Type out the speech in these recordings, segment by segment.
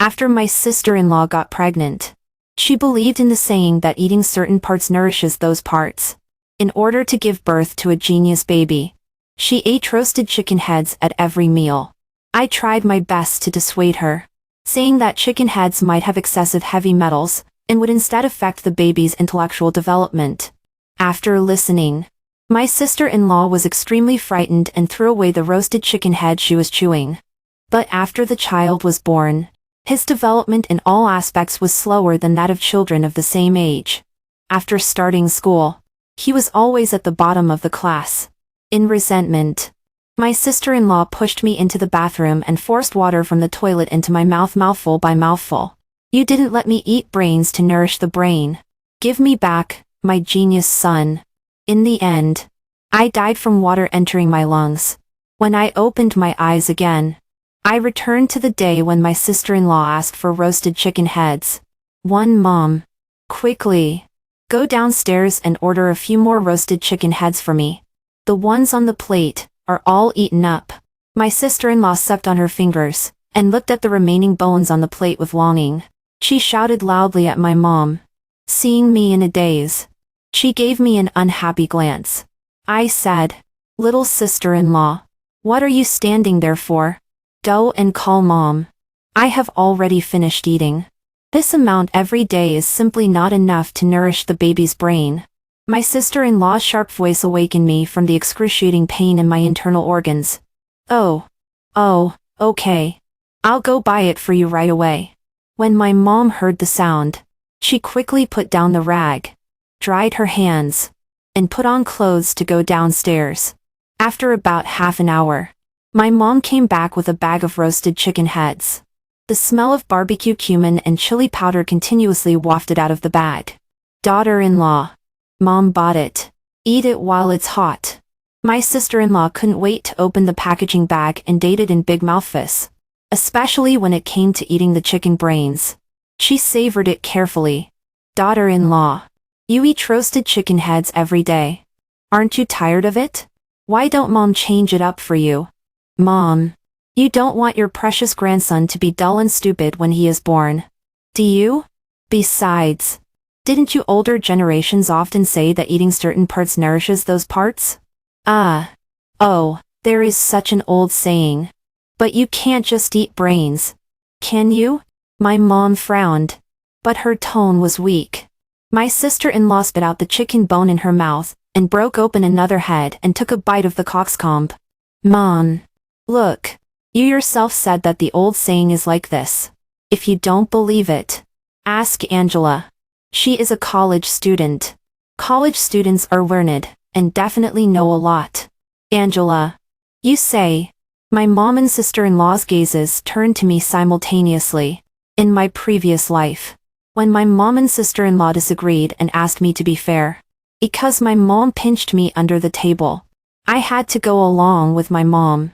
After my sister-in-law got pregnant, she believed in the saying that eating certain parts nourishes those parts. In order to give birth to a genius baby, she ate roasted chicken heads at every meal. I tried my best to dissuade her, saying that chicken heads might have excessive heavy metals and would instead affect the baby's intellectual development. After listening, my sister-in-law was extremely frightened and threw away the roasted chicken head she was chewing. But after the child was born, his development in all aspects was slower than that of children of the same age. After starting school, he was always at the bottom of the class. In resentment, my sister-in-law pushed me into the bathroom and forced water from the toilet into my mouth mouthful by mouthful. You didn't let me eat brains to nourish the brain. Give me back, my genius son. In the end, I died from water entering my lungs. When I opened my eyes again, I returned to the day when my sister-in-law asked for roasted chicken heads. Mom, quickly, go downstairs and order a few more roasted chicken heads for me. The ones on the plate are all eaten up. My sister-in-law sucked on her fingers and looked at the remaining bones on the plate with longing. She shouted loudly at my mom. Seeing me in a daze, she gave me an unhappy glance. I said, "Little sister-in-law, what are you standing there for? Go and call mom. I have already finished eating. This amount every day is simply not enough to nourish the baby's brain." My sister-in-law's sharp voice awakened me from the excruciating pain in my internal organs. Oh, okay. I'll go buy it for you right away." When my mom heard the sound, she quickly put down the rag, dried her hands, and put on clothes to go downstairs. After about half an hour, my mom came back with a bag of roasted chicken heads. The smell of barbecue cumin and chili powder continuously wafted out of the bag. "Daughter-in-law, Mom bought it. Eat it while it's hot." My sister-in-law couldn't wait to open the packaging bag and ate it in big mouthfuls, especially when it came to eating the chicken brains. She savored it carefully. "Daughter-in-law, you eat roasted chicken heads every day. Aren't you tired of it? Why don't Mom change it up for you? Mom, you don't want your precious grandson to be dull and stupid when he is born, do you? Besides, didn't you older generations often say that eating certain parts nourishes those parts?" There is such an old saying. But you can't just eat brains, can you? My mom frowned, but her tone was weak. My sister-in-law spit out the chicken bone in her mouth and broke open another head and took a bite of the cockscomb. "Mom, look, you yourself said that the old saying is like this. If you don't believe it, ask Angela. She is a college student. College students are learned and definitely know a lot." "Angela, you say?" My mom and sister-in-law's gazes turned to me simultaneously. In my previous life, when my mom and sister-in-law disagreed and asked me to be fair, because my mom pinched me under the table, I had to go along with my mom.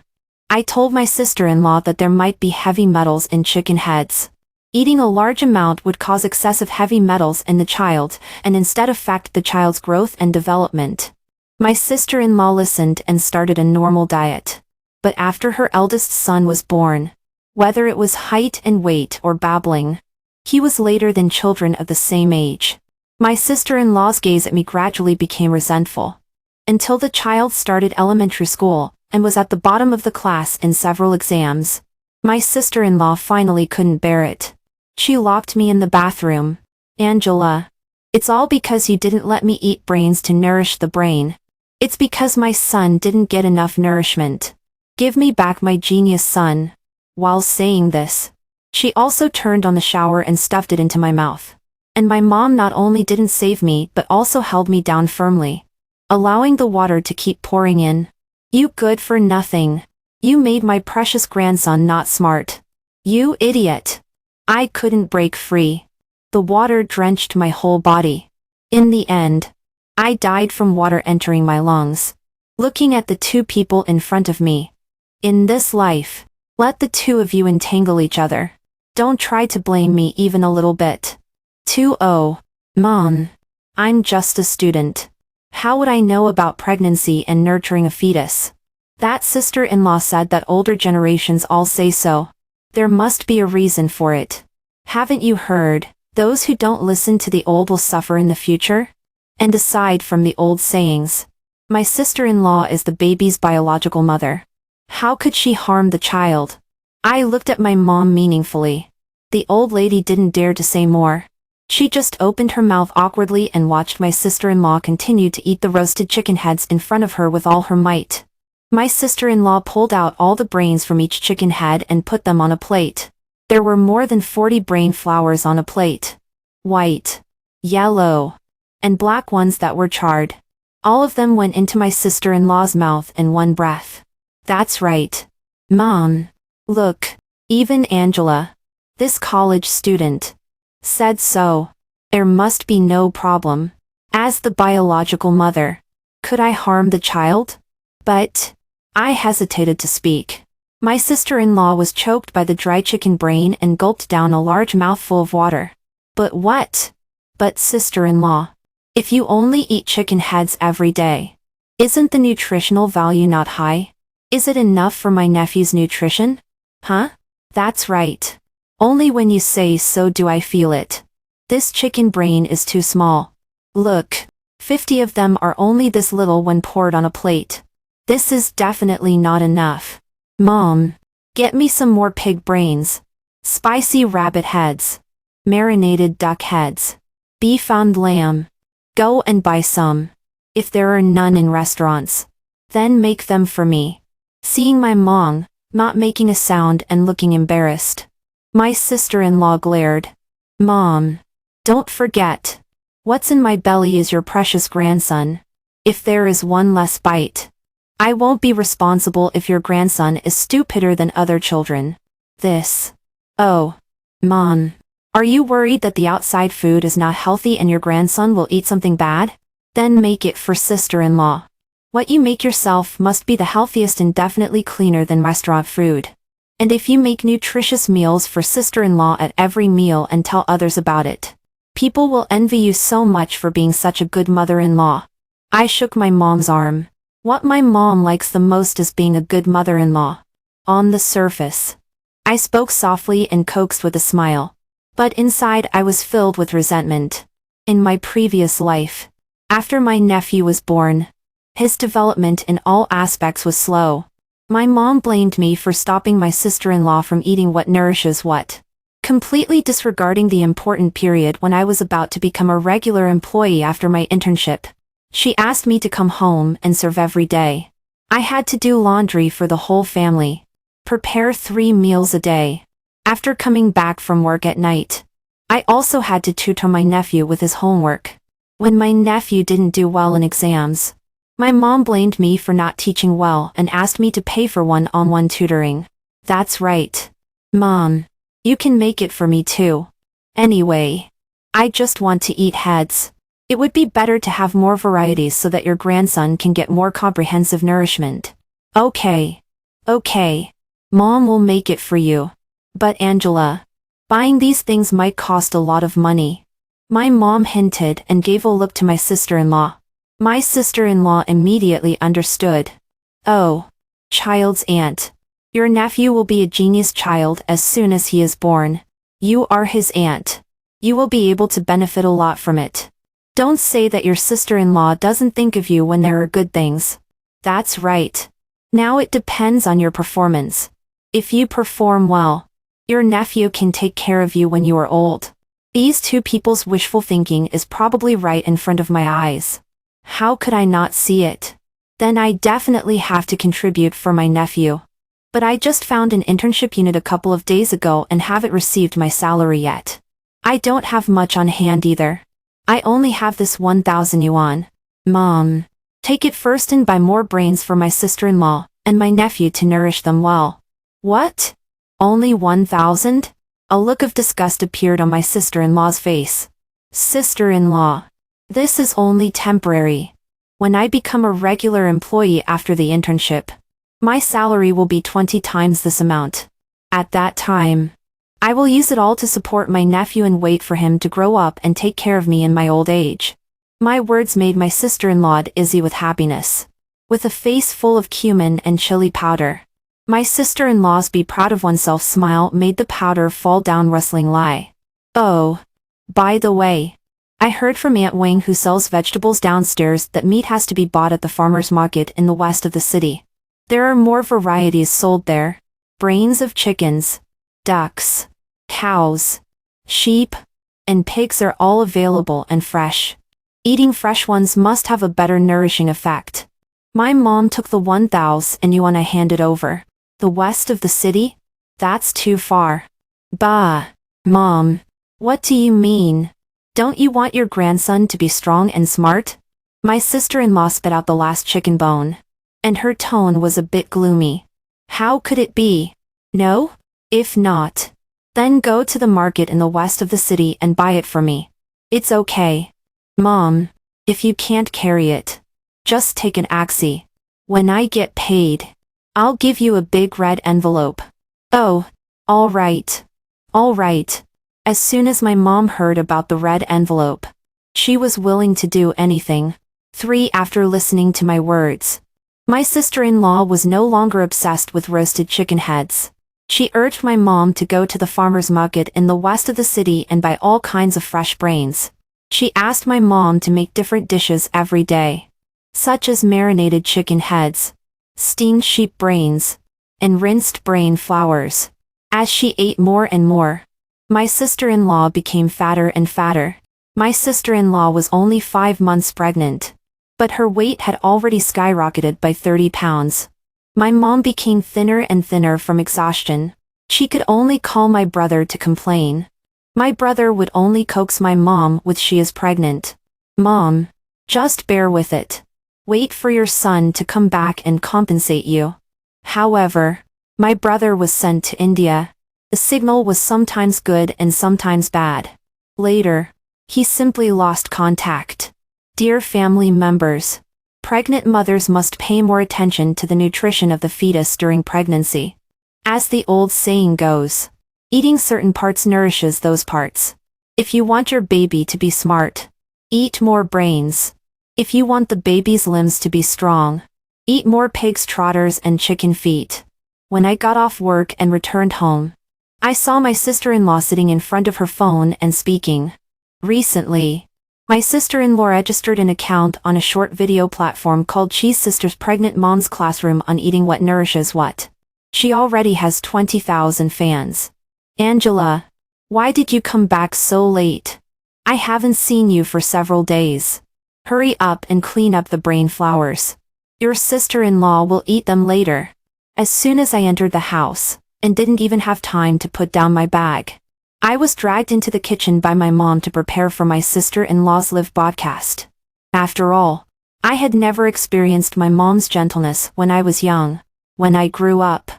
I told my sister-in-law that there might be heavy metals in chicken heads. Eating a large amount would cause excessive heavy metals in the child and instead affect the child's growth and development. My sister-in-law listened and started a normal diet. But after her eldest son was born, whether it was height and weight or babbling, he was later than children of the same age. My sister-in-law's gaze at me gradually became resentful, until the child started elementary school and was at the bottom of the class in several exams. My sister-in-law finally couldn't bear it. She locked me in the bathroom. "Angela, it's all because you didn't let me eat brains to nourish the brain. It's because my son didn't get enough nourishment. Give me back my genius son." While saying this, she also turned on the shower and stuffed it into my mouth. And my mom not only didn't save me but also held me down firmly, allowing the water to keep pouring in. "You good for nothing. You made my precious grandson not smart. You idiot." I couldn't break free. The water drenched my whole body. In the end, I died from water entering my lungs. Looking at the two people in front of me. In this life, let the two of you entangle each other. Don't try to blame me even a little bit. 2-0. Mom, I'm just a student. How would I know about pregnancy and nurturing a fetus? That sister-in-law said that older generations all say so. There must be a reason for it. Haven't you heard, those who don't listen to the old will suffer in the future? And aside from the old sayings, my sister-in-law is the baby's biological mother. How could she harm the child? I looked at my mom meaningfully. The old lady didn't dare to say more. She just opened her mouth awkwardly and watched my sister-in-law continue to eat the roasted chicken heads in front of her with all her might. My sister-in-law pulled out all the brains from each chicken head and put them on a plate. There were more than 40 brain flowers on a plate. White, yellow, and black ones that were charred. All of them went into my sister-in-law's mouth in one breath. That's right. Mom. Look, even Angela, this college student, said so. There must be no problem. As the biological mother, could I harm the child? But I hesitated to speak. My sister-in-law was choked by the dry chicken brain and gulped down a large mouthful of water. But what? But sister-in-law, if you only eat chicken heads every day, isn't the nutritional value not high? Is it enough for my nephew's nutrition? Huh? That's right. Only when you say so do I feel it. This chicken brain is too small. Look, 50 of them are only this little when poured on a plate. This is definitely not enough. Mom, get me some more pig brains. Spicy rabbit heads. Marinated duck heads. Beef and lamb. Go and buy some. If there are none in restaurants, then make them for me. Seeing my mom, not making a sound and looking embarrassed, my sister-in-law glared. Mom, don't forget. What's in my belly is your precious grandson. If there is one less bite, I won't be responsible if your grandson is stupider than other children. This. Oh. Mom. Are you worried that the outside food is not healthy and your grandson will eat something bad? Then make it for sister-in-law. What you make yourself must be the healthiest and definitely cleaner than restaurant food. And if you make nutritious meals for sister-in-law at every meal and tell others about it, people will envy you so much for being such a good mother-in-law. I shook my mom's arm. What my mom likes the most is being a good mother-in-law. On the surface, I spoke softly and coaxed with a smile. But inside I was filled with resentment. In my previous life, after my nephew was born, his development in all aspects was slow. My mom blamed me for stopping my sister-in-law from eating what nourishes what, completely disregarding the important period when I was about to become a regular employee after my internship. She asked me to come home and serve every day. I had to do laundry for the whole family, prepare 3 meals a day. After coming back from work at night, I also had to tutor my nephew with his homework. When my nephew didn't do well in exams, my mom blamed me for not teaching well and asked me to pay for one-on-one tutoring. That's right. Mom, you can make it for me too. Anyway, I just want to eat heads. It would be better to have more varieties so that your grandson can get more comprehensive nourishment. Okay. Okay. Mom will make it for you. But Angela, buying these things might cost a lot of money. My mom hinted and gave a look to my sister-in-law. My sister-in-law immediately understood. Oh, child's aunt. Your nephew will be a genius child as soon as he is born. You are his aunt. You will be able to benefit a lot from it. Don't say that your sister-in-law doesn't think of you when there are good things. That's right. Now it depends on your performance. If you perform well, your nephew can take care of you when you are old. These two people's wishful thinking is probably right in front of my eyes. How could I not see it? Then I definitely have to contribute for my nephew. But I just found an internship unit a couple of days ago and haven't received my salary yet. I don't have much on hand either. I only have this 1,000 yuan. Mom, take it first and buy more brains for my sister-in-law and my nephew to nourish them well. What? Only 1,000? A look of disgust appeared on my sister-in-law's face. Sister-in-law, this is only temporary. When I become a regular employee after the internship, my salary will be 20 times this amount. At that time, I will use it all to support my nephew and wait for him to grow up and take care of me in my old age. My words made my sister-in-law dizzy with happiness. With a face full of cumin and chili powder, My sister-in-law's be proud of oneself smile made the powder fall down rustling lie. Oh. By the way. I heard from Aunt Wing who sells vegetables downstairs that meat has to be bought at the farmer's market in the west of the city. There are more varieties sold there. Brains of chickens, ducks, cows, sheep, and pigs are all available and fresh. Eating fresh ones must have a better nourishing effect. My mom took the 1,000 yuan I handed over. The west of the city? That's too far. Bah. Mom. What do you mean? Don't you want your grandson to be strong and smart? My sister-in-law spit out the last chicken bone. And her tone was a bit gloomy. How could it be? No? If not, then go to the market in the west of the city and buy it for me. It's okay. Mom, if you can't carry it, just take an axi. When I get paid, I'll give you a big red envelope. Oh, all right. All right. As soon as my mom heard about the red envelope, she was willing to do anything. 3. After listening to my words, my sister-in-law was no longer obsessed with roasted chicken heads. She urged my mom to go to the farmer's market in the west of the city and buy all kinds of fresh brains. She asked my mom to make different dishes every day, such as marinated chicken heads, steamed sheep brains, and rinsed brain flowers. As she ate more and more, my sister-in-law became fatter and fatter. My sister-in-law was only 5 months pregnant, but her weight had already skyrocketed by 30 pounds. My mom became thinner and thinner from exhaustion. She could only call my brother to complain. My brother would only coax my mom with she is pregnant. Mom, just bear with it. Wait for your son to come back and compensate you. However, my brother was sent to India. The signal was sometimes good and sometimes bad. Later, he simply lost contact. Dear family members, pregnant mothers must pay more attention to the nutrition of the fetus during pregnancy. As the old saying goes, eating certain parts nourishes those parts. If you want your baby to be smart, eat more brains. If you want the baby's limbs to be strong, eat more pig's trotters and chicken feet. When I got off work and returned home, I saw my sister-in-law sitting in front of her phone and speaking. Recently, my sister-in-law registered an account on a short video platform called Cheese Sisters Pregnant Mom's Classroom on Eating What Nourishes What. She already has 20,000 fans. Angela, why did you come back so late? I haven't seen you for several days. Hurry up and clean up the brain flowers. Your sister-in-law will eat them later. As soon as I entered the house, and didn't even have time to put down my bag, I was dragged into the kitchen by my mom to prepare for my sister-in-law's live broadcast. After all, I had never experienced my mom's gentleness when I was young. When I grew up,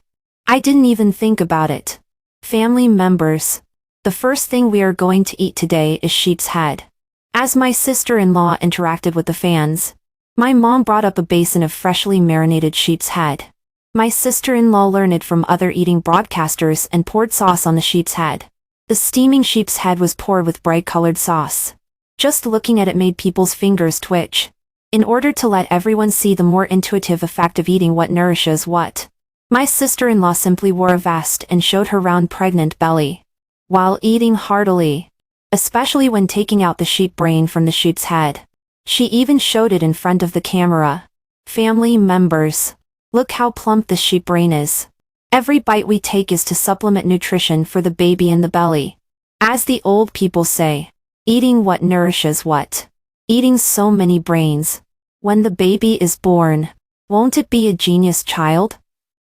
I didn't even think about it. Family members, the first thing we are going to eat today is sheep's head. As my sister-in-law interacted with the fans, my mom brought up a basin of freshly marinated sheep's head. My sister-in-law learned from other eating broadcasters and poured sauce on the sheep's head. The steaming sheep's head was poured with bright-colored sauce. Just looking at it made people's fingers twitch. In order to let everyone see the more intuitive effect of eating what nourishes what, my sister-in-law simply wore a vest and showed her round pregnant belly, while eating heartily, especially when taking out the sheep brain from the sheep's head. She even showed it in front of the camera. Family members, look how plump the sheep brain is. Every bite we take is to supplement nutrition for the baby in the belly. As the old people say, eating what nourishes what. Eating so many brains. When the baby is born, won't it be a genius child?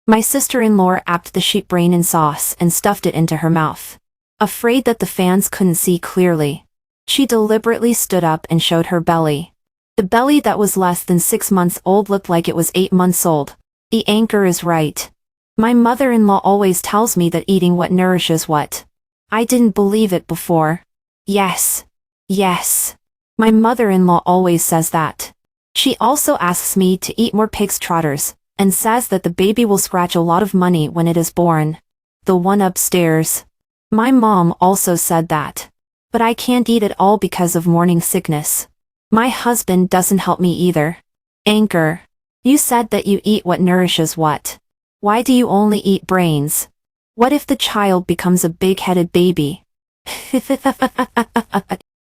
My sister-in-law wrapped the sheep brain in sauce and stuffed it into her mouth. Afraid that the fans couldn't see clearly, she deliberately stood up and showed her belly. The belly that was less than 6 months old looked like it was 8 months old. The anchor is right. My mother-in-law always tells me that eating what nourishes what. I didn't believe it before. Yes. Yes. My mother-in-law always says that. She also asks me to eat more pig's trotters, and says that the baby will scratch a lot of money when it is born. The one upstairs. My mom also said that. But I can't eat it all because of morning sickness. My husband doesn't help me either. Anchor, you said that you eat what nourishes what. Why do you only eat brains? What if the child becomes a big-headed baby?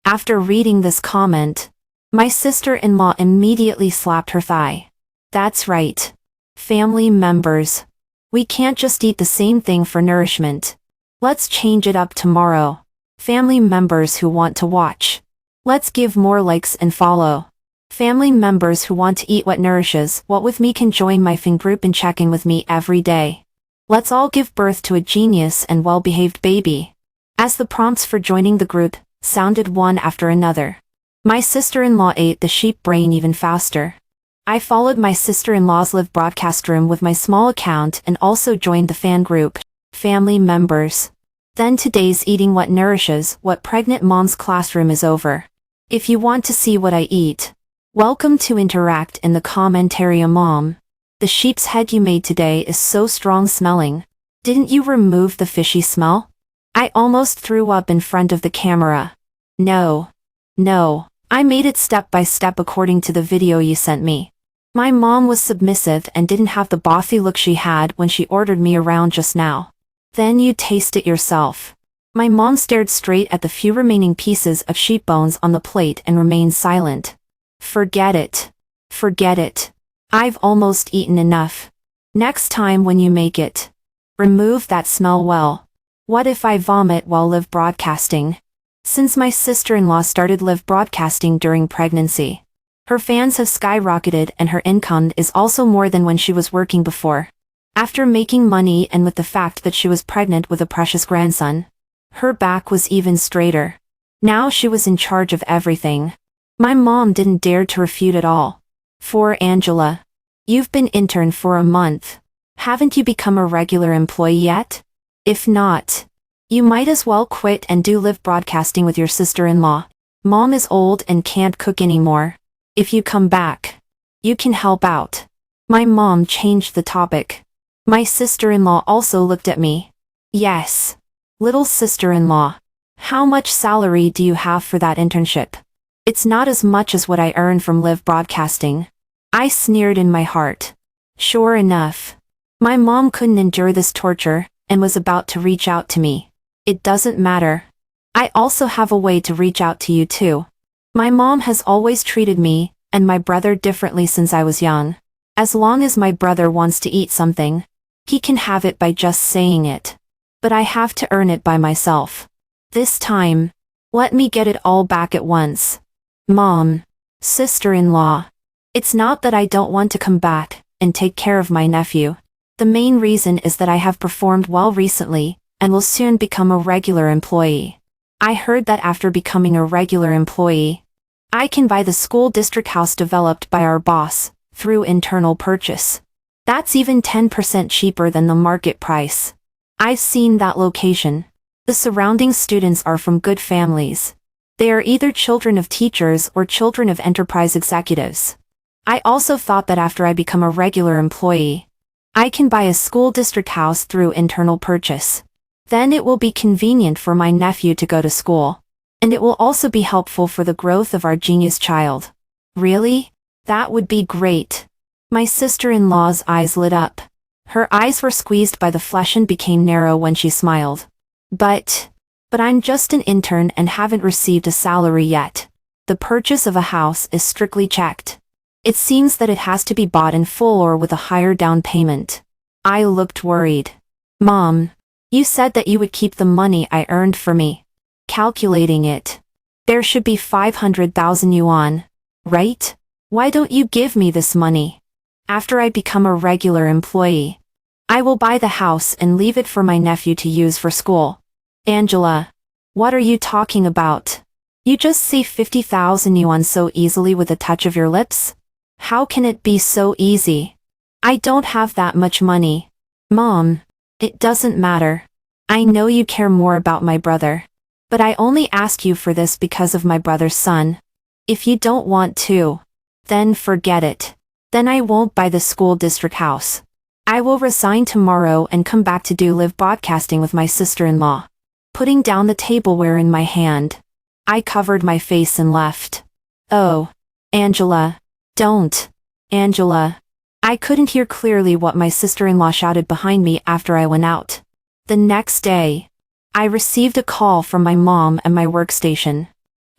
After reading this comment, my sister-in-law immediately slapped her thigh. That's right. Family members. We can't just eat the same thing for nourishment. Let's change it up tomorrow. Family members who want to watch. Let's give more likes and follow. Family members who want to eat what nourishes what with me can join my fan group and check in with me every day. Let's all give birth to a genius and well-behaved baby. As the prompts for joining the group sounded one after another, my sister-in-law ate the sheep brain even faster. I followed my sister-in-law's live broadcast room with my small account and also joined the fan group, family members. Then today's Eating What Nourishes What Pregnant Moms classroom is over. If you want to see what I eat, welcome to interact in the commentary. Mom, the sheep's head you made today is so strong smelling. Didn't you remove the fishy smell? I almost threw up in front of the camera. No, I made it step by step according to the video you sent me. My mom was submissive and didn't have the bossy look she had when she ordered me around just now. Then you taste it yourself. My mom stared straight at the few remaining pieces of sheep bones on the plate and remained silent. Forget it. I've almost eaten enough. Next time when you make it, remove that smell well. What if I vomit while live broadcasting? Since my sister-in-law started live broadcasting during pregnancy, her fans have skyrocketed and her income is also more than when she was working before. After making money and with the fact that she was pregnant with a precious grandson, her back was even straighter. Now she was in charge of everything. My mom didn't dare to refute at all. For Angela, you've been intern for a month. Haven't you become a regular employee yet? If not, you might as well quit and do live broadcasting with your sister-in-law. Mom is old and can't cook anymore. If you come back, you can help out. My mom changed the topic. My sister-in-law also looked at me. Yes. Little sister-in-law, how much salary do you have for that internship? It's not as much as what I earn from live broadcasting. I sneered in my heart. Sure enough, my mom couldn't endure this torture and was about to reach out to me. It doesn't matter. I also have a way to reach out to you too. My mom has always treated me and my brother differently since I was young. As long as my brother wants to eat something, he can have it by just saying it. But I have to earn it by myself. This time, let me get it all back at once. Mom, sister-in-law, it's not that I don't want to come back and take care of my nephew. The main reason is that I have performed well recently and will soon become a regular employee. I heard that after becoming a regular employee, I can buy the school district house developed by our boss through internal purchase. That's even 10% cheaper than the market price. I've seen that location. The surrounding students are from good families. They are either children of teachers or children of enterprise executives. I also thought that after I become a regular employee, I can buy a school district house through internal purchase. Then it will be convenient for my nephew to go to school. And it will also be helpful for the growth of our genius child. Really? That would be great. My sister-in-law's eyes lit up. Her eyes were squeezed by the flesh and became narrow when she smiled. But I'm just an intern and haven't received a salary yet. The purchase of a house is strictly checked. It seems that it has to be bought in full or with a higher down payment. I looked worried. Mom, you said that you would keep the money I earned for me. Calculating it, there should be 500,000 yuan, right? Why don't you give me this money? After I become a regular employee, I will buy the house and leave it for my nephew to use for school. Angela, what are you talking about? You just see 50,000 yuan so easily with a touch of your lips? How can it be so easy? I don't have that much money. Mom, it doesn't matter. I know you care more about my brother. But I only ask you for this because of my brother's son. If you don't want to, then forget it. Then I won't buy the school district house. I will resign tomorrow and come back to do live broadcasting with my sister-in-law. Putting down the tableware in my hand, I covered my face and left. Oh, Angela, don't. Angela, I couldn't hear clearly what my sister-in-law shouted behind me after I went out. The next day, I received a call from my mom at my workstation.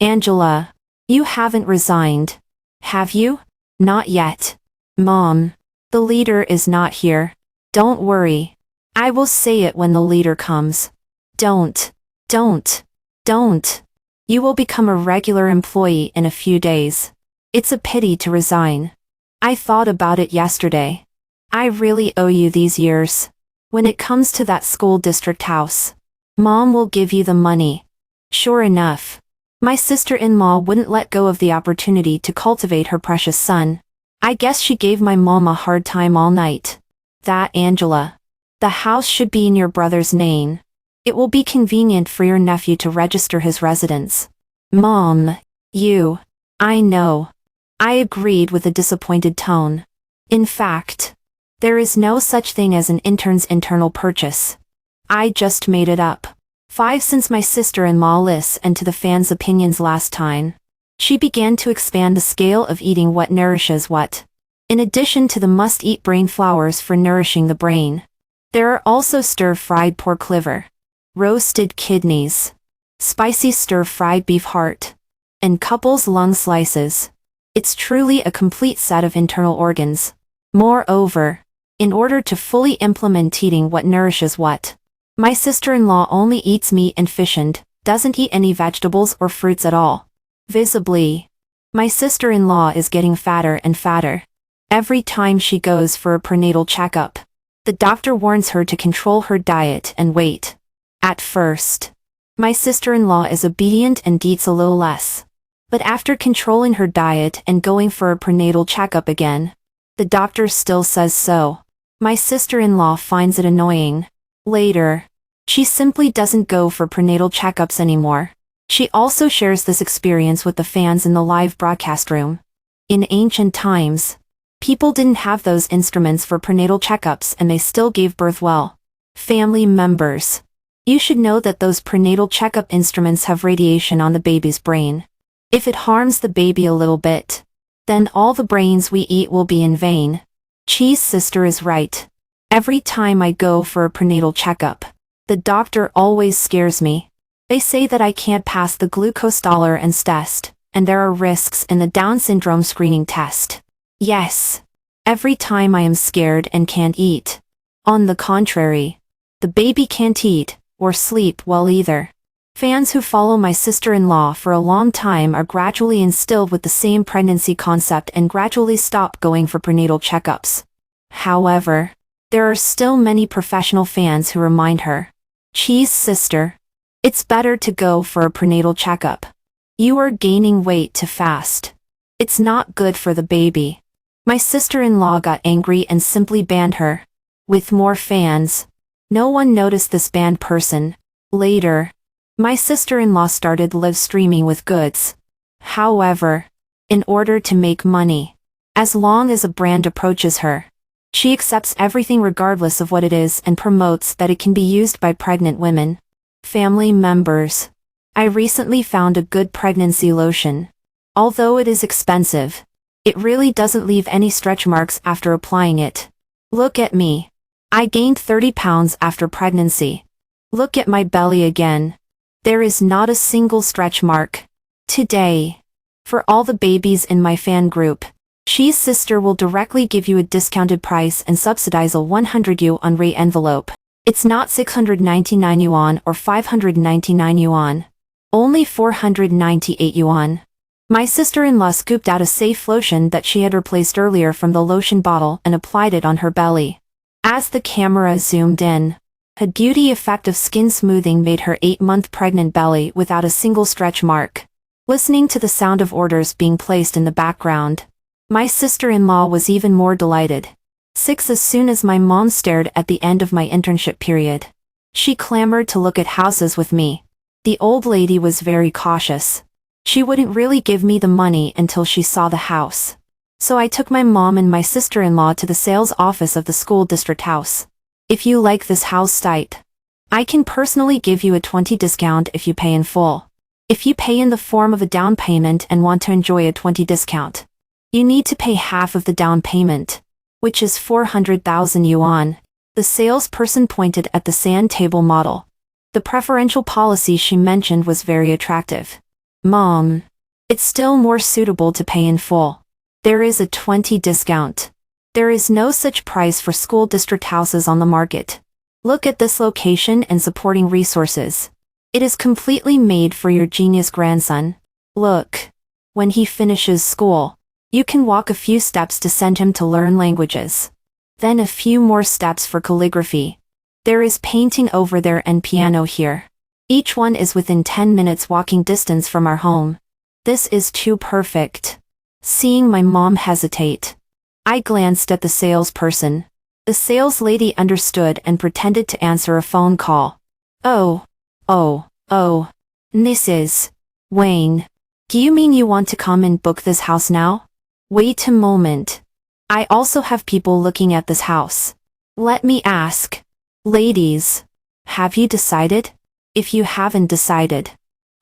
Angela, you haven't resigned, have you? Not yet. Mom, the leader is not here. Don't worry. I will say it when the leader comes. Don't. You will become a regular employee in a few days. It's a pity to resign. I thought about it yesterday. I really owe you these years. When it comes to that school district house, Mom will give you the money. Sure enough, my sister-in-law wouldn't let go of the opportunity to cultivate her precious son. I guess she gave my mom a hard time all night. That Angela. The house should be in your brother's name. It will be convenient for your nephew to register his residence. Mom, I know. I agreed with a disappointed tone. In fact, there is no such thing as an intern's internal purchase. I just made it up. 5 since my sister-in-law listened to the fans' opinions last time. She began to expand the scale of eating what nourishes what. In addition to the must-eat brain flowers for nourishing the brain, there are also stir-fried pork liver, roasted kidneys, spicy stir-fried beef heart, and couples lung slices. It's truly a complete set of internal organs. Moreover, in order to fully implement eating what nourishes what, my sister-in-law only eats meat and fish and doesn't eat any vegetables or fruits at all. Visibly, my sister-in-law is getting fatter and fatter. Every time she goes for a prenatal checkup, the doctor warns her to control her diet and weight. At first, my sister-in-law is obedient and eats a little less. But after controlling her diet and going for a prenatal checkup again, the doctor still says so. My sister-in-law finds it annoying. Later, she simply doesn't go for prenatal checkups anymore. She also shares this experience with the fans in the live broadcast room. In ancient times, people didn't have those instruments for prenatal checkups and they still gave birth well. Family members, you should know that those prenatal checkup instruments have radiation on the baby's brain. If it harms the baby a little bit, then all the brains we eat will be in vain. Cheese sister is right. Every time I go for a prenatal checkup, the doctor always scares me. They say that I can't pass the glucose tolerance test, and there are risks in the Down syndrome screening test. Yes. Every time I am scared and can't eat. On the contrary, the baby can't eat or sleep well either. Fans who follow my sister-in-law for a long time are gradually instilled with the same pregnancy concept and gradually stop going for prenatal checkups. However, there are still many professional fans who remind her, Cheese sister, it's better to go for a prenatal checkup. You are gaining weight too fast. It's not good for the baby. My sister-in-law got angry and simply banned her. With more fans, no one noticed this banned person. Later, my sister-in-law started live streaming with goods. However, in order to make money, as long as a brand approaches her, she accepts everything regardless of what it is and promotes that it can be used by pregnant women. Family members, I recently found a good pregnancy lotion. Although it is expensive, it really doesn't leave any stretch marks after applying it. Look at me. I gained 30 pounds after pregnancy. Look at my belly again. There is not a single stretch mark. Today, for all the babies in my fan group, Cheese Sister will directly give you a discounted price and subsidize a 100 yuan rate envelope. It's not 699 yuan or 599 yuan. Only 498 yuan. My sister-in-law scooped out a safe lotion that she had replaced earlier from the lotion bottle and applied it on her belly. As the camera zoomed in, a beauty effect of skin smoothing made her 8-month pregnant belly without a single stretch mark. Listening to the sound of orders being placed in the background, my sister-in-law was even more delighted. 6 As soon as my mom stared at the end of my internship period, she clamored to look at houses with me. The old lady was very cautious. She wouldn't really give me the money until she saw the house. So I took my mom and my sister-in-law to the sales office of the school district house. If you like this house site, I can personally give you a 20% discount if you pay in full. If you pay in the form of a down payment and want to enjoy a 20% discount, you need to pay half of the down payment. which is 400,000 yuan. The salesperson pointed at the sand table model. The preferential policy she mentioned was very attractive. Mom, it's still more suitable to pay in full. There is a 20% discount. There is no such price for school district houses on the market. Look at this location and supporting resources. It is completely made for your genius grandson. Look. When he finishes school, you can walk a few steps to send him to learn languages. Then a few more steps for calligraphy. There is painting over there and piano here. Each one is within 10 minutes walking distance from our home. This is too perfect. Seeing my mom hesitate, I glanced at the salesperson. The sales lady understood and pretended to answer a phone call. Oh, Mrs. Wayne. Do you mean you want to come and book this house now? Wait a moment. I also have people looking at this house. Let me ask. Ladies, have you decided? If you haven't decided,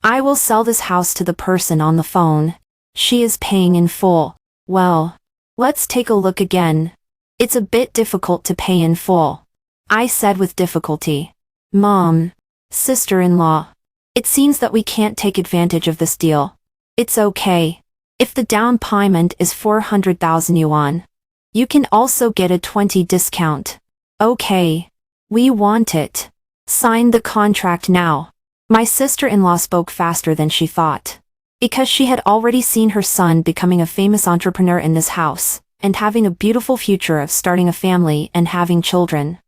I will sell this house to the person on the phone. She is paying in full. Well, let's take a look again. It's a bit difficult to pay in full, I said with difficulty. Mom, sister-in-law, it seems that we can't take advantage of this deal. It's okay. If the down payment is 400,000 yuan, you can also get a 20% discount. Okay. We want it. Sign the contract now. My sister-in-law spoke faster than she thought. Because she had already seen her son becoming a famous entrepreneur in this house, and having a beautiful future of starting a family and having children.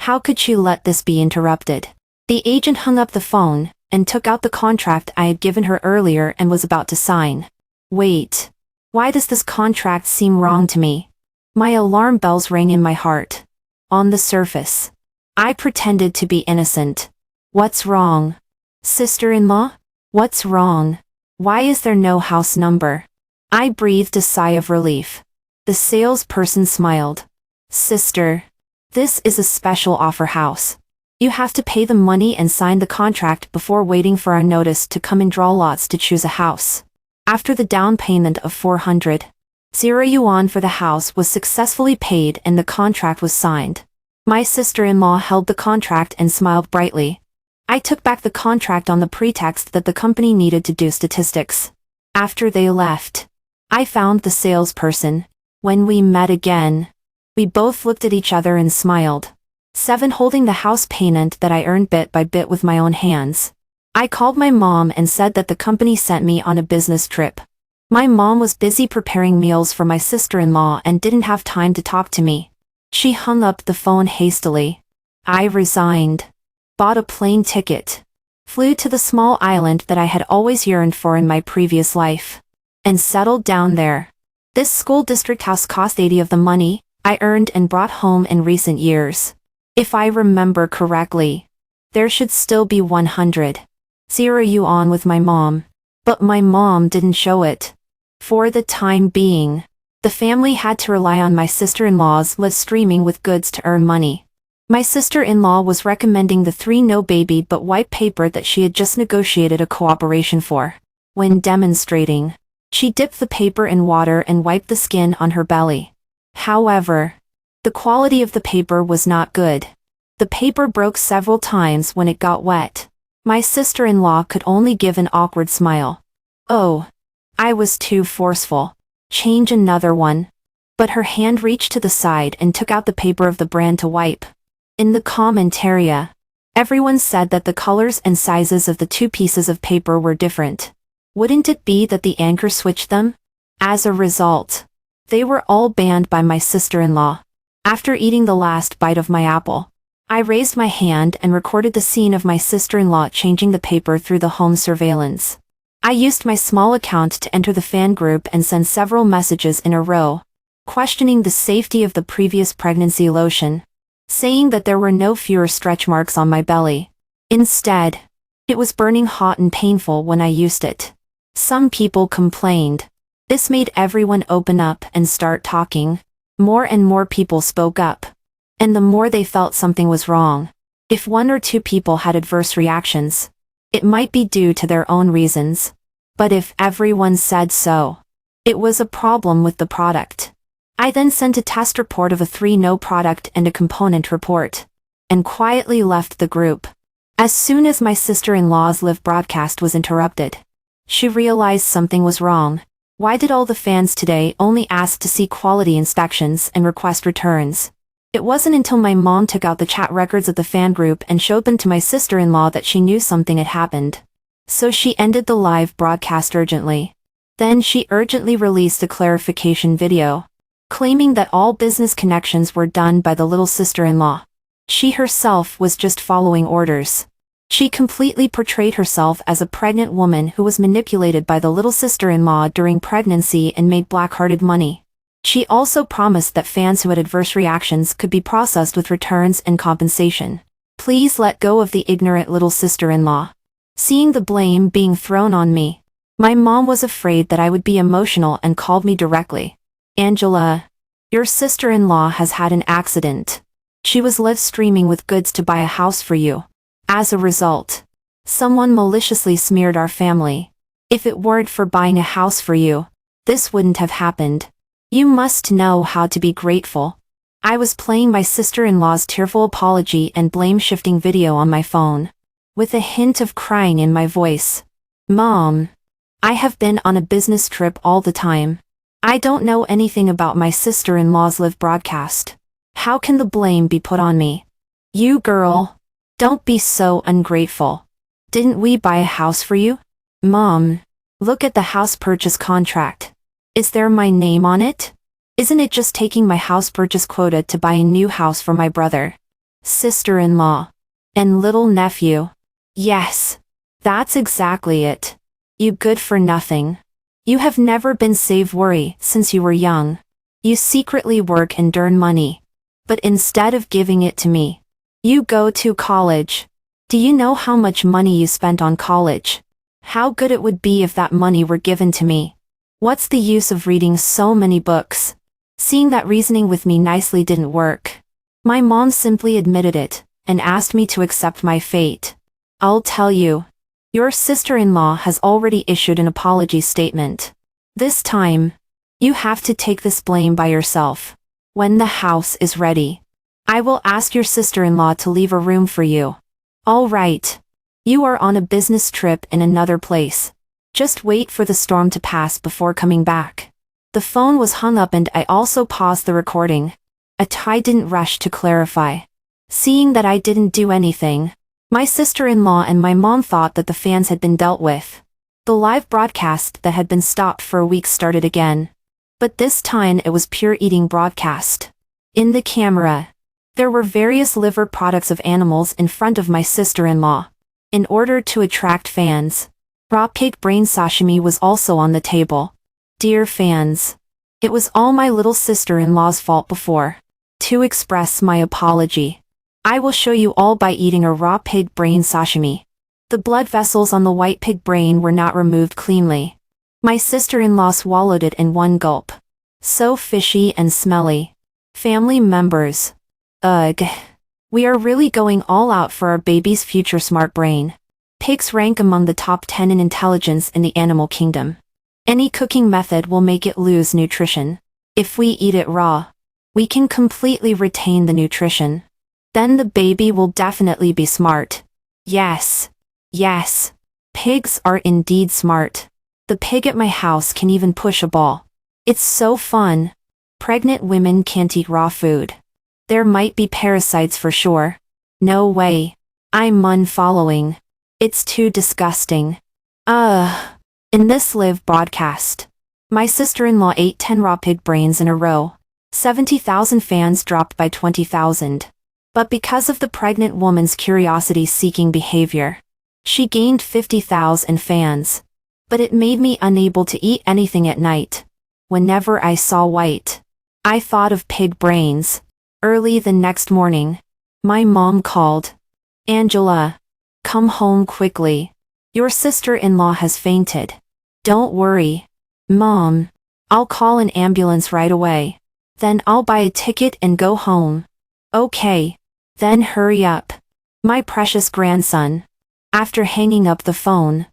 How could she let this be interrupted? The agent hung up the phone, and took out the contract I had given her earlier and was about to sign. Wait. Why does this contract seem wrong to me? My alarm bells rang in my heart. On the surface, I pretended to be innocent. What's wrong? Sister-in-law? What's wrong? Why is there no house number? I breathed a sigh of relief. The salesperson smiled. Sister, this is a special offer house. You have to pay the money and sign the contract before waiting for our notice to come and draw lots to choose a house. After the down payment of 400,000 yuan for the house was successfully paid and the contract was signed, my sister-in-law held the contract and smiled brightly. I took back the contract on the pretext that the company needed to do statistics. After they left, I found the salesperson. When we met again, we both looked at each other and smiled. 7 Holding the house payment that I earned bit by bit with my own hands. I called my mom and said that the company sent me on a business trip. My mom was busy preparing meals for my sister-in-law and didn't have time to talk to me. She hung up the phone hastily. I resigned. Bought a plane ticket. Flew to the small island that I had always yearned for in my previous life. And settled down there. This school district house cost 80 of the money I earned and brought home in recent years. If I remember correctly, there should still be 100,000 yuan with my mom. But my mom didn't show it. For the time being, the family had to rely on my sister-in-law's live streaming with goods to earn money. My sister-in-law was recommending the 3 no baby but white paper that she had just negotiated a cooperation for. When demonstrating, she dipped the paper in water and wiped the skin on her belly. However, the quality of the paper was not good. The paper broke several times when it got wet. My sister-in-law could only give an awkward smile. Oh, I was too forceful. Change another one. But her hand reached to the side and took out the paper of the brand to wipe. In the comment area, everyone said that the colors and sizes of the 2 pieces of paper were different. Wouldn't it be that the anchor switched them? As a result, they were all banned by my sister-in-law. After eating the last bite of my apple, I raised my hand and recorded the scene of my sister-in-law changing the paper through the home surveillance. I used my small account to enter the fan group and send several messages in a row, questioning the safety of the previous pregnancy lotion, saying that there were no fewer stretch marks on my belly. Instead, it was burning hot and painful when I used it. Some people complained. This made everyone open up and start talking. More and more people spoke up. And the more they felt something was wrong. If 1 or 2 people had adverse reactions, it might be due to their own reasons. But if everyone said so, it was a problem with the product. I then sent a test report of a 3-no product and a component report, and quietly left the group. As soon as my sister-in-law's live broadcast was interrupted, she realized something was wrong. Why did all the fans today only ask to see quality inspections and request returns? It wasn't until my mom took out the chat records of the fan group and showed them to my sister-in-law that she knew something had happened. So she ended the live broadcast urgently. Then she urgently released a clarification video, claiming that all business connections were done by the little sister-in-law. She herself was just following orders. She completely portrayed herself as a pregnant woman who was manipulated by the little sister-in-law during pregnancy and made blackhearted money. She also promised that fans who had adverse reactions could be processed with returns and compensation. Please let go of the ignorant little sister-in-law. Seeing the blame being thrown on me, my mom was afraid that I would be emotional and called me directly. Angela, your sister-in-law has had an accident. She was live streaming with goods to buy a house for you. As a result, someone maliciously smeared our family. If it weren't for buying a house for you, this wouldn't have happened. You must know how to be grateful. I was playing my sister-in-law's tearful apology and blame-shifting video on my phone, with a hint of crying in my voice. Mom, I have been on a business trip all the time. I don't know anything about my sister-in-law's live broadcast. How can the blame be put on me? You girl, don't be so ungrateful. Didn't we buy a house for you? Mom, look at the house purchase contract. Is there my name on it? Isn't it just taking my house purchase quota to buy a new house for my brother, sister-in-law, and little nephew? Yes, that's exactly it. You good for nothing. You have never been save worry since you were young. You secretly work and earn money, but instead of giving it to me, you go to college. Do you know how much money you spent on college? How good it would be if that money were given to me. What's the use of reading so many books? Seeing that reasoning with me nicely didn't work, my mom simply admitted it and asked me to accept my fate. I'll tell you, your sister-in-law has already issued an apology statement. This time, you have to take this blame by yourself. When the house is ready, I will ask your sister-in-law to leave a room for you. All right. You are on a business trip in another place. Just wait for the storm to pass before coming back. The phone was hung up and I also paused the recording. I didn't rush to clarify. Seeing that I didn't do anything, my sister-in-law and my mom thought that the fans had been dealt with. The live broadcast that had been stopped for a week started again. But this time it was pure eating broadcast. In the camera, there were various liver products of animals in front of my sister-in-law. In order to attract fans, raw pig brain sashimi was also on the table. Dear fans, it was all my little sister-in-law's fault before. To express my apology, I will show you all by eating a raw pig brain sashimi. The blood vessels on the white pig brain were not removed cleanly. My sister-in-law swallowed it in one gulp. So fishy and smelly. Family members. Ugh. We are really going all out for our baby's future smart brain. Pigs rank among the top 10 in intelligence in the animal kingdom. Any cooking method will make it lose nutrition. If we eat it raw, we can completely retain the nutrition. Then the baby will definitely be smart. Yes. Yes. Pigs are indeed smart. The pig at my house can even push a ball. It's so fun. Pregnant women can't eat raw food. There might be parasites for sure. No way. I'm unfollowing. It's too disgusting. In this live broadcast, my sister-in-law ate 10 raw pig brains in a row. 70,000 fans dropped by 20,000. But because of the pregnant woman's curiosity-seeking behavior, she gained 50,000 fans. But it made me unable to eat anything at night. Whenever I saw white, I thought of pig brains. Early the next morning, my mom called. Angela, come home quickly. Your sister-in-law has fainted. Don't worry. Mom, I'll call an ambulance right away. Then I'll buy a ticket and go home. Okay. Then hurry up. My precious grandson. After hanging up the phone,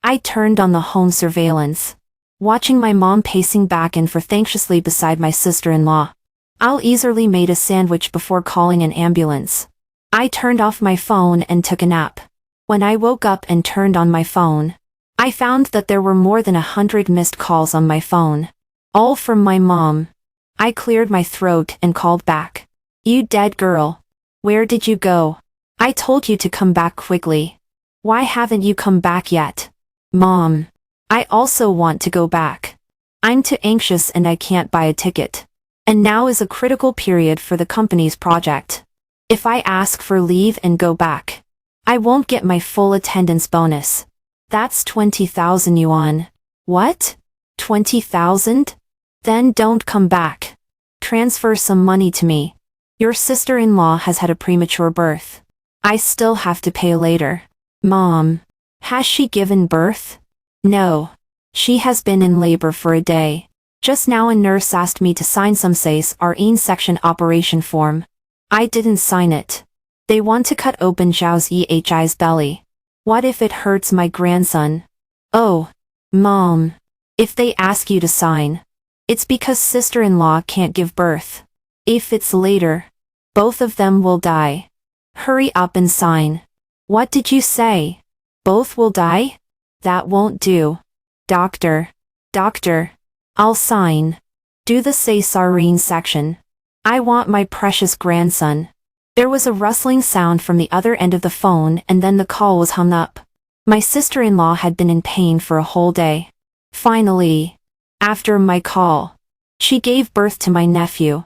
I turned on the home surveillance. watching my mom pacing back and forth anxiously beside my sister-in-law. I eagerly made a sandwich before calling an ambulance. I turned off my phone and took a nap. When I woke up and turned on my phone, I found that there were more than 100 missed calls on my phone. All from my mom. I cleared my throat and called back. "You dead girl. Where did you go? I told you to come back quickly. Why haven't you come back yet? Mom. I also want to go back. I'm too anxious and I can't buy a ticket. And now is a critical period for the company's project. If I ask for leave and go back, I won't get my full attendance bonus. That's 20,000 yuan. What? 20,000? Then don't come back. Transfer some money to me. Your sister-in-law has had a premature birth. I still have to pay later." "Mom. Has she given birth?" "No. She has been in labor for a day. Just now a nurse asked me to sign some sisterinlaw section operation form. I didn't sign it. They want to cut open Zhao's EHI's belly. What if it hurts my grandson?" "Oh. Mom. If they ask you to sign, it's because sister-in-law can't give birth. If it's later, both of them will die. Hurry up and sign." "What did you say? Both will die? That won't do. Doctor. Doctor. I'll sign. Do the cesarean section. I want my precious grandson." There was a rustling sound from the other end of the phone and then the call was hung up. My sister-in-law had been in pain for a whole day. Finally, after my call, she gave birth to my nephew.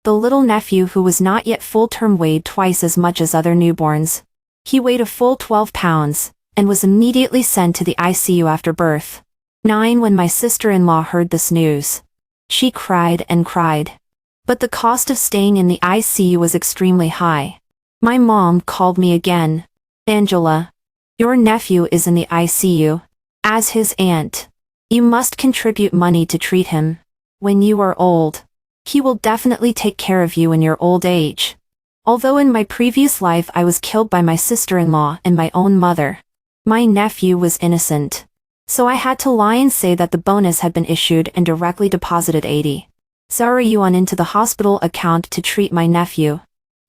The little nephew who was not yet full-term weighed twice as much as other newborns. He weighed a full 12 pounds, and was immediately sent to the ICU after birth. 9 When my sister-in-law heard this news, she cried and cried. But the cost of staying in the ICU was extremely high. My mom called me again. "Angela, your nephew is in the ICU. As his aunt, you must contribute money to treat him. When you are old, he will definitely take care of you in your old age." Although in my previous life I was killed by my sister-in-law and my own mother, my nephew was innocent. So I had to lie and say that the bonus had been issued and directly deposited 80,000 yuan into the hospital account to treat my nephew.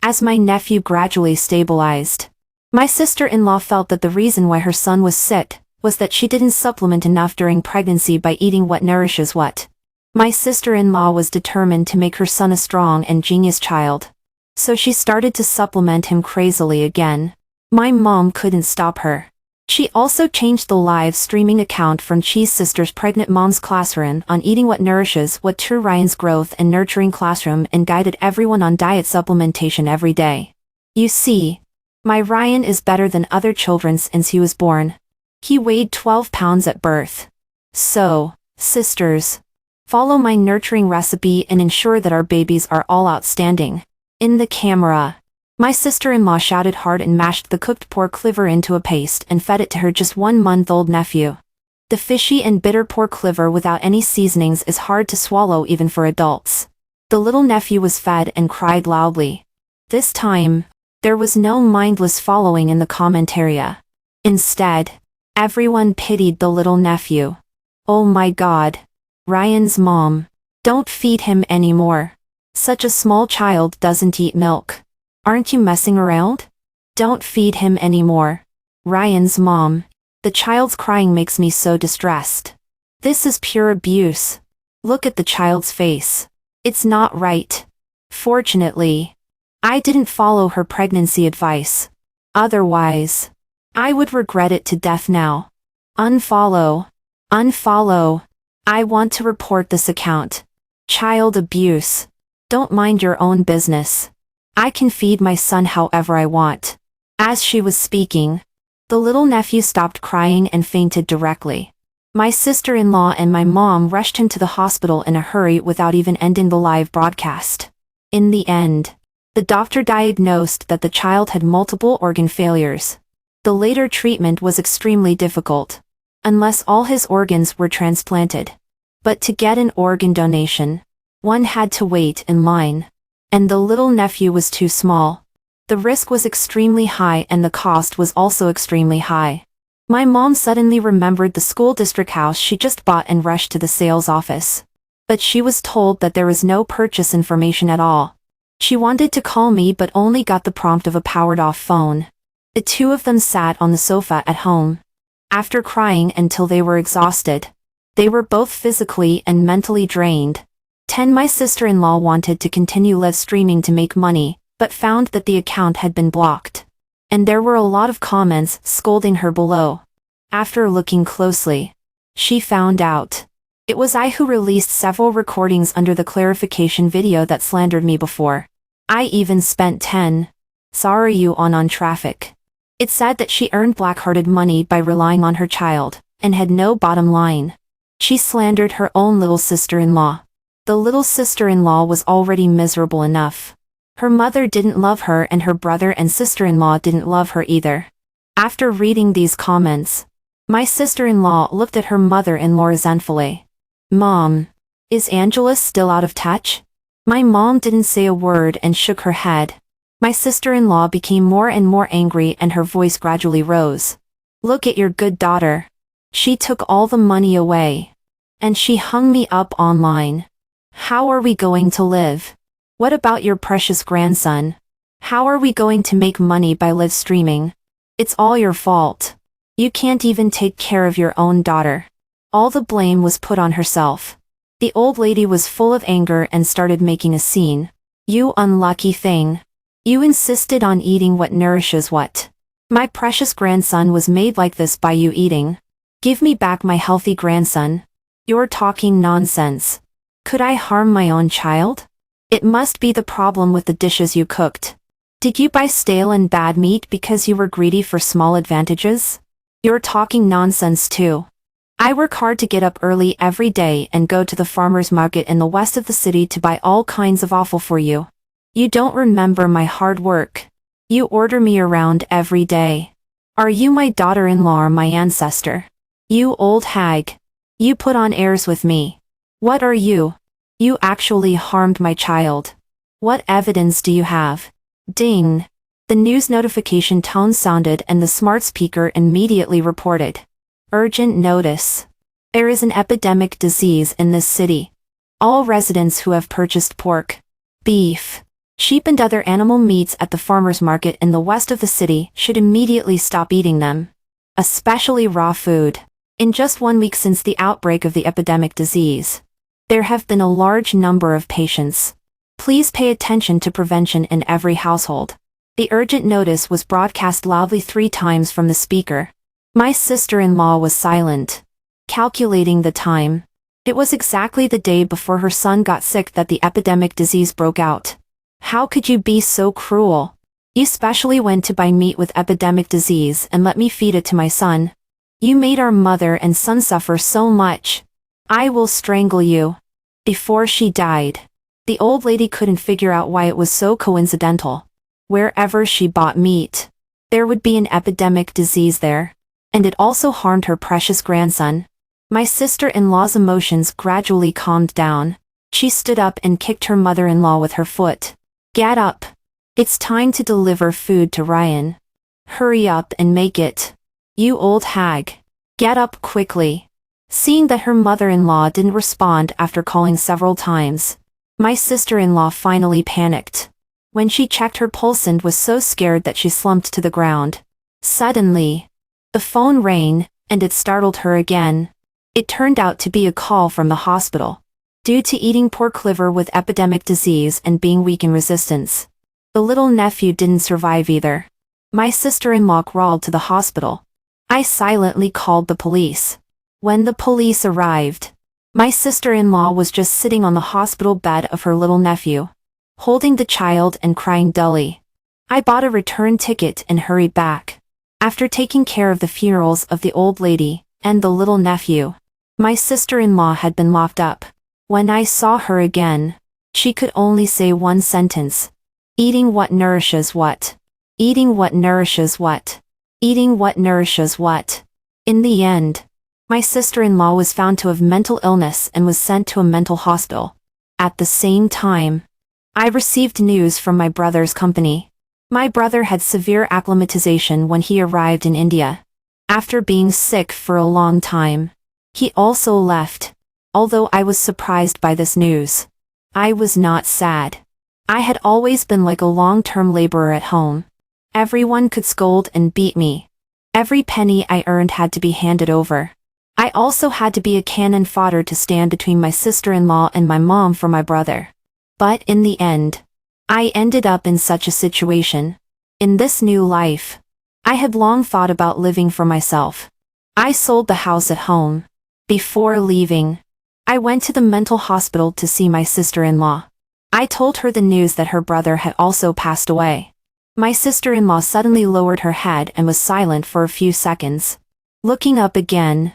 As my nephew gradually stabilized, my sister-in-law felt that the reason why her son was sick was that she didn't supplement enough during pregnancy by eating what nourishes what. My sister-in-law was determined to make her son a strong and genius child. So she started to supplement him crazily again. My mom couldn't stop her. She also changed the live streaming account from Cheese Sisters Pregnant Moms Classroom on eating what nourishes what to Ryan's growth and nurturing classroom and guided everyone on diet supplementation every day. You see, my Ryan is better than other children since he was born. He weighed 12 pounds at birth. So, sisters, follow my nurturing recipe and ensure that our babies are all outstanding. In the camera, my sister-in-law shouted hard and mashed the cooked pork liver into a paste and fed it to her just 1-month-old nephew. The fishy and bitter pork liver without any seasonings is hard to swallow even for adults. The little nephew was fed and cried loudly. This time, there was no mindless following in the comment area. Instead, everyone pitied the little nephew. "Oh my God. Ryan's mom. Don't feed him anymore. Such a small child doesn't eat milk. Aren't you messing around? Don't feed him anymore. Ryan's mom. The child's crying makes me so distressed. This is pure abuse. Look at the child's face. It's not right." Fortunately, I didn't follow her pregnancy advice. Otherwise, I would regret it to death now. Unfollow. Unfollow. I want to report this account. Child abuse. Don't mind your own business. I can feed my son however I want. As she was speaking, the little nephew stopped crying and fainted directly. My sister-in-law and my mom rushed him to the hospital in a hurry without even ending the live broadcast. In the end, the doctor diagnosed that the child had multiple organ failures. The later treatment was extremely difficult, unless all his organs were transplanted. But to get an organ donation, one had to wait in line. And the little nephew was too small. The risk was extremely high and the cost was also extremely high. My mom suddenly remembered the school district house she just bought and rushed to the sales office. But she was told that there was no purchase information at all. She wanted to call me but only got the prompt of a powered-off phone. The two of them sat on the sofa at home. After crying until they were exhausted, they were both physically and mentally drained. My sister-in-law wanted to continue live streaming to make money, but found that the account had been blocked. And there were a lot of comments scolding her below. After looking closely, she found out it was I who released several recordings under the clarification video that slandered me before. I even spent 10 sorry you on traffic. It said that she earned blackhearted money by relying on her child, and had no bottom line. She slandered her own little sister-in-law. The little sister-in-law was already miserable enough. Her mother didn't love her and her brother and sister-in-law didn't love her either. After reading these comments, my sister-in-law looked at her mother-in-law resentfully. Mom, is Angela still out of touch? My mom didn't say a word and shook her head. My sister-in-law became more and more angry and her voice gradually rose. Look at your good daughter. She took all the money away. And she hung me up online. How are we going to live? What about your precious grandson? How are we going to make money by live streaming? It's all your fault. You can't even take care of your own daughter. All the blame was put on herself. The old lady was full of anger and started making a scene. You unlucky thing. You insisted on eating what nourishes what. My precious grandson was made like this by you eating. Give me back my healthy grandson. You're talking nonsense. Could I harm my own child? It must be the problem with the dishes you cooked. Did you buy stale and bad meat because you were greedy for small advantages? You're talking nonsense too. I work hard to get up early every day and go to the farmer's market in the west of the city to buy all kinds of offal for you. You don't remember my hard work. You order me around every day. Are you my daughter-in-law or my ancestor? You old hag. You put on airs with me. What are you? You actually harmed my child. What evidence do you have? Ding. The news notification tone sounded and the smart speaker immediately reported. Urgent notice. There is an epidemic disease in this city. All residents who have purchased pork, beef, sheep and other animal meats at the farmer's market in the west of the city should immediately stop eating them. Especially raw food. In just 1 week since the outbreak of the epidemic disease, there have been a large number of patients. Please pay attention to prevention in every household. The urgent notice was broadcast loudly 3 times from the speaker. My sister-in-law was silent. Calculating the time. It was exactly the day before her son got sick that the epidemic disease broke out. How could you be so cruel? You specially went to buy meat with epidemic disease and let me feed it to my son. You made our mother and son suffer so much. I will strangle you. Before she died, the old lady couldn't figure out why it was so coincidental. Wherever she bought meat, there would be an epidemic disease there. And it also harmed her precious grandson. My sister-in-law's emotions gradually calmed down. She stood up and kicked her mother-in-law with her foot. Get up. It's time to deliver food to Ryan. Hurry up and make it. You old hag. Get up quickly. Seeing that her mother-in-law didn't respond after calling several times, my sister-in-law finally panicked. When she checked her pulse and was so scared that she slumped to the ground. Suddenly, the phone rang, and it startled her again. It turned out to be a call from the hospital. Due to eating pork liver with epidemic disease and being weak in resistance, the little nephew didn't survive either. My sister-in-law crawled to the hospital. I silently called the police. When the police arrived, my sister-in-law was just sitting on the hospital bed of her little nephew, holding the child and crying dully. I bought a return ticket and hurried back. After taking care of the funerals of the old lady and the little nephew, my sister-in-law had been locked up. When I saw her again, she could only say one sentence. Eating what nourishes what. Eating what nourishes what. Eating what nourishes what. In the end, my sister-in-law was found to have mental illness and was sent to a mental hospital. At the same time, I received news from my brother's company. My brother had severe acclimatization when he arrived in India. After being sick for a long time, he also left. Although I was surprised by this news, I was not sad. I had always been like a long-term laborer at home. Everyone could scold and beat me. Every penny I earned had to be handed over. I also had to be a cannon fodder to stand between my sister-in-law and my mom for my brother. But in the end, I ended up in such a situation. In this new life, I had long thought about living for myself. I sold the house at home. Before leaving, I went to the mental hospital to see my sister-in-law. I told her the news that her brother had also passed away. My sister-in-law suddenly lowered her head and was silent for a few seconds. Looking up again,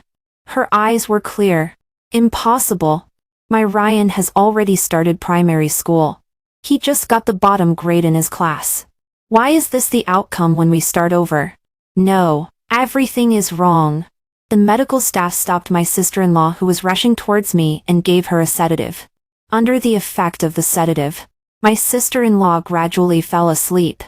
her eyes were clear. Impossible. My Ryan has already started primary school. He just got the bottom grade in his class. Why is this the outcome when we start over? No, everything is wrong. The medical staff stopped my sister-in-law who was rushing towards me and gave her a sedative. Under the effect of the sedative, my sister-in-law gradually fell asleep.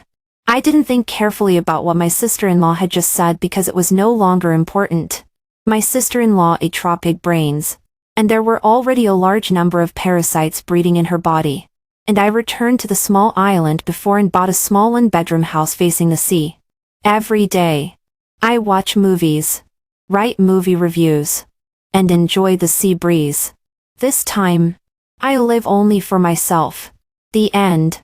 I didn't think carefully about what my sister-in-law had just said because it was no longer important. My sister-in-law ate raw pig brains, and there were already a large number of parasites breeding in her body. And I returned to the small island before and bought a small one-bedroom house facing the sea. Every day, I watch movies, write movie reviews, and enjoy the sea breeze. This time, I live only for myself. The end.